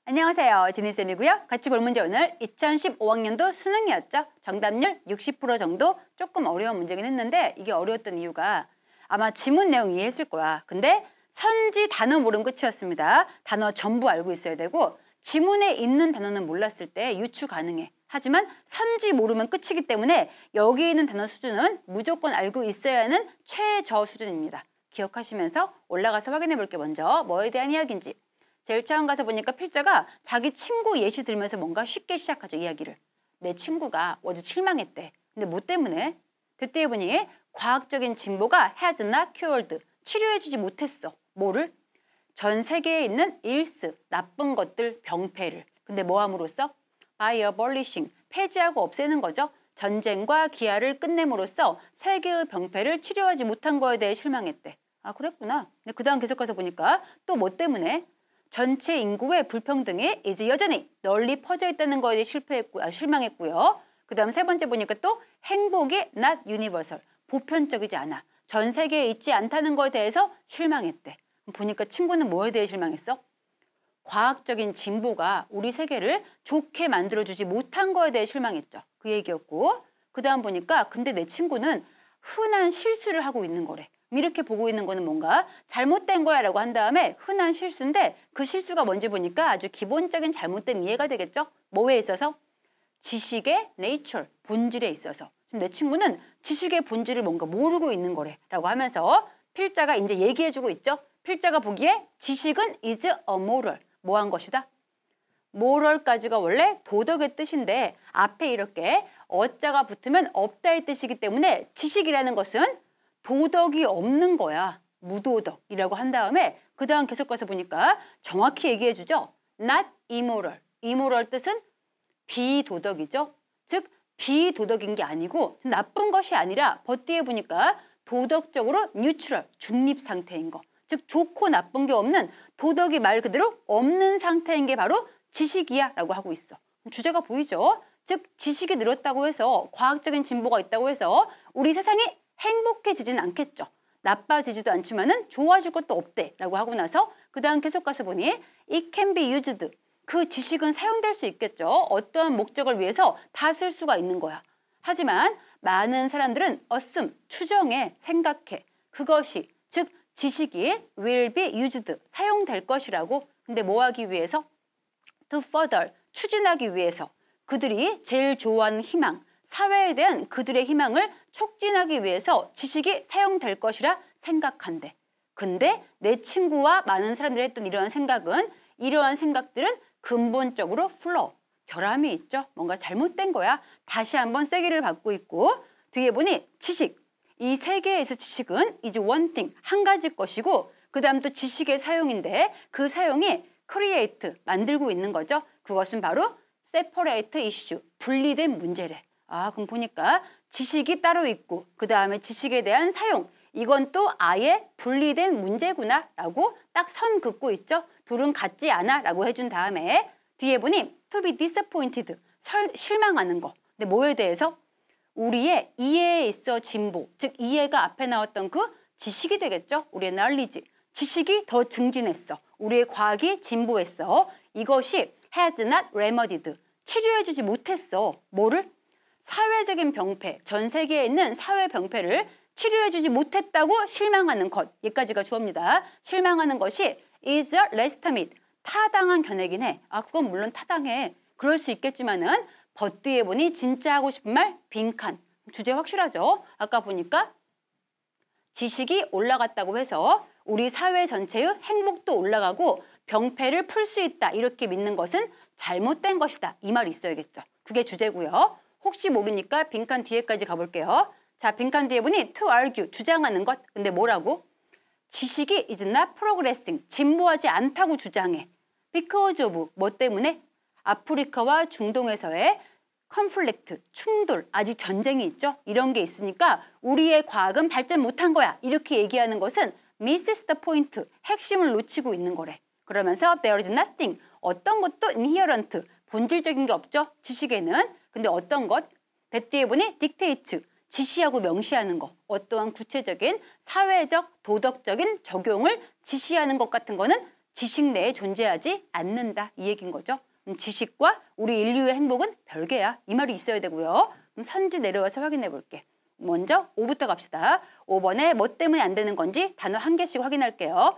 안녕하세요. 지니쌤이고요. 같이 볼 문제 오늘 2015학년도 수능이었죠. 정답률 60% 정도 조금 어려운 문제긴 했는데 이게 어려웠던 이유가 아마 지문 내용 이해했을 거야. 근데 선지 단어 모르면 끝이었습니다. 단어 전부 알고 있어야 되고 지문에 있는 단어는 몰랐을 때 유추 가능해. 하지만 선지 모르면 끝이기 때문에 여기 있는 단어 수준은 무조건 알고 있어야 하는 최저 수준입니다. 기억하시면서 올라가서 확인해 볼게 먼저 뭐에 대한 이야기인지. 제일 처음 가서 보니까 필자가 자기 친구 예시 들면서 뭔가 쉽게 시작하죠, 이야기를. 내 친구가 어제 실망했대. 근데 뭐 때문에? 그때 보니 과학적인 진보가 has not cured, 치료해주지 못했어. 뭐를? 전 세계에 있는 일스, 나쁜 것들, 병폐를. 근데 뭐 함으로써? by abolishing, 폐지하고 없애는 거죠. 전쟁과 기아를 끝냄으로써 세계의 병폐를 치료하지 못한 거에 대해 실망했대. 아, 그랬구나. 근데 그 다음 계속 가서 보니까 또 뭐 때문에? 전체 인구의 불평등이 이제 여전히 널리 퍼져 있다는 거에 대해 실망했고요. 그 다음 세 번째 보니까 또 행복이 not universal, 보편적이지 않아. 전 세계에 있지 않다는 거에 대해서 실망했대. 보니까 친구는 뭐에 대해 실망했어? 과학적인 진보가 우리 세계를 좋게 만들어주지 못한 거에 대해 실망했죠. 그 얘기였고 그 다음 보니까 근데 내 친구는 흔한 실수를 하고 있는 거래. 이렇게 보고 있는 거는 뭔가 잘못된 거야 라고 한 다음에 흔한 실수인데 그 실수가 뭔지 보니까 아주 기본적인 잘못된 이해가 되겠죠? 뭐에 있어서? 지식의 nature, 본질에 있어서. 지금 내 친구는 지식의 본질을 뭔가 모르고 있는 거래 라고 하면서 필자가 이제 얘기해주고 있죠? 필자가 보기에 지식은 is a moral, 뭐한 것이다? moral까지가 원래 도덕의 뜻인데 앞에 이렇게 어자가 붙으면 없다의 뜻이기 때문에 지식이라는 것은 도덕이 없는 거야. 무도덕이라고 한 다음에 그 다음 계속 가서 보니까 정확히 얘기해 주죠. not immoral. immoral 뜻은 비도덕이죠. 즉 비도덕인 게 아니고 나쁜 것이 아니라 뒤에 보니까 도덕적으로 뉴트럴, 중립 상태인 거. 즉 좋고 나쁜 게 없는 도덕이 말 그대로 없는 상태인 게 바로 지식이야 라고 하고 있어. 주제가 보이죠? 즉 지식이 늘었다고 해서 과학적인 진보가 있다고 해서 우리 세상이 행복해지진 않겠죠. 나빠지지도 않지만은 좋아질 것도 없대 라고 하고 나서 그 다음 계속 가서 보니 it can be used. 그 지식은 사용될 수 있겠죠. 어떠한 목적을 위해서 다 쓸 수가 있는 거야. 하지만 많은 사람들은 assume, 추정해, 생각해. 그것이 즉 지식이 will be used, 사용될 것이라고. 근데 뭐 하기 위해서? to further, 추진하기 위해서. 그들이 제일 좋아하는 희망, 사회에 대한 그들의 희망을 촉진하기 위해서 지식이 사용될 것이라 생각한대. 근데 내 친구와 많은 사람들이 했던 이러한 생각들은 근본적으로 flaw, 결함이 있죠. 뭔가 잘못된 거야. 다시 한번 쐐기를 받고 있고 뒤에 보니 지식, 이 세계에서 지식은 is one thing, 한 가지 것이고 그 다음 또 지식의 사용인데 그 사용이 create, 만들고 있는 거죠. 그것은 바로 separate issue, 분리된 문제래. 아, 그럼 보니까 지식이 따로 있고 그 다음에 지식에 대한 사용, 이건 또 아예 분리된 문제구나 라고 딱 선 긋고 있죠. 둘은 같지 않아 라고 해준 다음에 뒤에 보니 to be disappointed, 실망하는 거. 근데 뭐에 대해서? 우리의 이해에 있어 진보, 즉 이해가 앞에 나왔던 그 지식이 되겠죠. 우리의 knowledge, 지식이 더 증진했어. 우리의 과학이 진보했어. 이것이 has not remedied, 치료해주지 못했어. 뭐를? 사회적인 병폐, 전 세계에 있는 사회 병폐를 치료해주지 못했다고 실망하는 것. 여기까지가 주어입니다. 실망하는 것이 is a legitimate, 타당한 견해긴 해. 아, 그건 물론 타당해. 그럴 수 있겠지만은 뒤에 보니 진짜 하고 싶은 말 빈칸. 주제 확실하죠? 아까 보니까 지식이 올라갔다고 해서 우리 사회 전체의 행복도 올라가고 병폐를 풀 수 있다 이렇게 믿는 것은 잘못된 것이다. 이 말이 있어야겠죠. 그게 주제고요. 혹시 모르니까 빈칸 뒤에까지 가볼게요. 자, 빈칸 뒤에 보니 to argue, 주장하는 것. 근데 뭐라고? 지식이 is not progressing, 진보하지 않다고 주장해. because of, 뭐 때문에? 아프리카와 중동에서의 conflict, 충돌, 아직 전쟁이 있죠? 이런 게 있으니까 우리의 과학은 발전 못한 거야. 이렇게 얘기하는 것은 misses the point, 핵심을 놓치고 있는 거래. 그러면서 there is nothing, 어떤 것도 inherent, 본질적인 게 없죠? 지식에는. 근데 어떤 것? 뒤에 보니 dictates, 지시하고 명시하는 것. 어떠한 구체적인 사회적, 도덕적인 적용을 지시하는 것 같은 거는 지식 내에 존재하지 않는다. 이 얘기인 거죠. 지식과 우리 인류의 행복은 별개야. 이 말이 있어야 되고요. 그럼 선지 내려와서 확인해 볼게. 먼저 5부터 갑시다. 5번에 뭐 때문에 안 되는 건지 단어 한 개씩 확인할게요.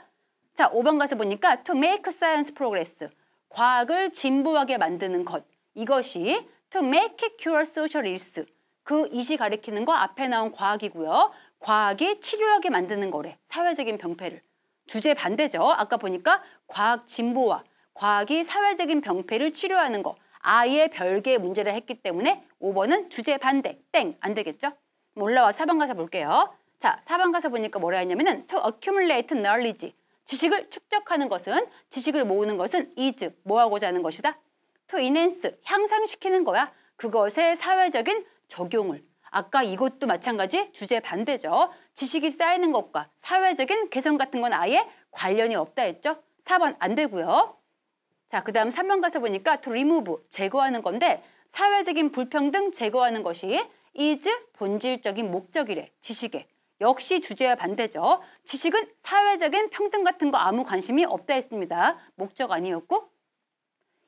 자, 5번 가서 보니까 to make science progress. 과학을 진보하게 만드는 것. 이것이 to make it cure social ills. 그 이시 가리키는 거 앞에 나온 과학이고요. 과학이 치료하게 만드는 거래. 사회적인 병폐를. 주제 반대죠. 아까 보니까 과학 진보와 과학이 사회적인 병폐를 치료하는 거. 아예 별개의 문제를 했기 때문에 5번은 주제 반대. 땡. 안 되겠죠? 올라와 4번 가서 볼게요. 자, 4번 가서 보니까 뭐라 했냐면은 to accumulate knowledge. 지식을 축적하는 것은, 지식을 모으는 것은 is, 뭐 하고자 하는 것이다? to enhance, 향상시키는 거야. 그것의 사회적인 적용을. 아까 이것도 마찬가지 주제 반대죠. 지식이 쌓이는 것과 사회적인 개선 같은 건 아예 관련이 없다 했죠. 4번 안 되고요. 자, 그 다음 3번 가서 보니까 to remove, 제거하는 건데 사회적인 불평등 제거하는 것이 is 본질적인 목적이래. 지식에. 역시 주제와 반대죠. 지식은 사회적인 평등 같은 거 아무 관심이 없다 했습니다. 목적 아니었고.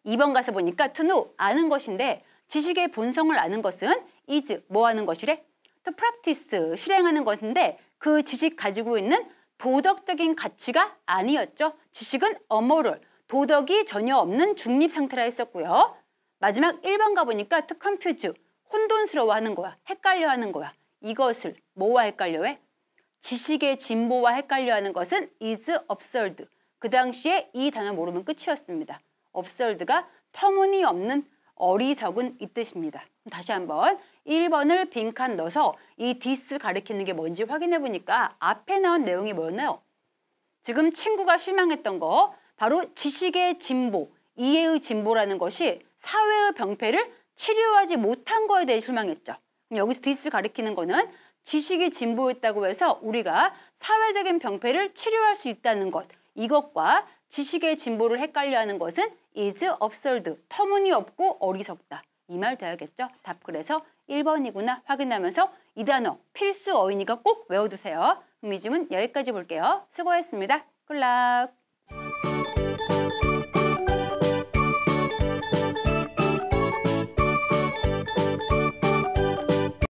2번 가서 보니까 to know, 아는 것인데 지식의 본성을 아는 것은 is, 뭐 하는 것이래? to practice, 실행하는 것인데 그 지식 가지고 있는 도덕적인 가치가 아니었죠. 지식은 amoral, 도덕이 전혀 없는 중립 상태라 했었고요. 마지막 1번 가보니까 to confuse, 혼돈스러워하는 거야. 헷갈려하는 거야. 이것을 뭐와 헷갈려해? 지식의 진보와 헷갈려하는 것은 is absurd. 그 당시에 이 단어 모르면 끝이었습니다. absurd가 터무니없는, 어리석은 이 뜻입니다. 다시 한번 1번을 빈칸 넣어서 이 this 가리키는 게 뭔지 확인해 보니까 앞에 나온 내용이 뭐였나요? 지금 친구가 실망했던 거 바로 지식의 진보, 이해의 진보라는 것이 사회의 병폐를 치료하지 못한 거에 대해 실망했죠. 그럼 여기서 this 가리키는 거는 지식이 진보했다고 해서 우리가 사회적인 병폐를 치료할 수 있다는 것, 이것과 지식의 진보를 헷갈려하는 것은 is absurd, 터무니없고 어리석다. 이 말 돼야겠죠? 답 그래서 1번이구나 확인하면서 이 단어 필수 어휘니까 꼭 외워두세요. 그럼 이 질문 여기까지 볼게요. 수고했습니다. 굿락.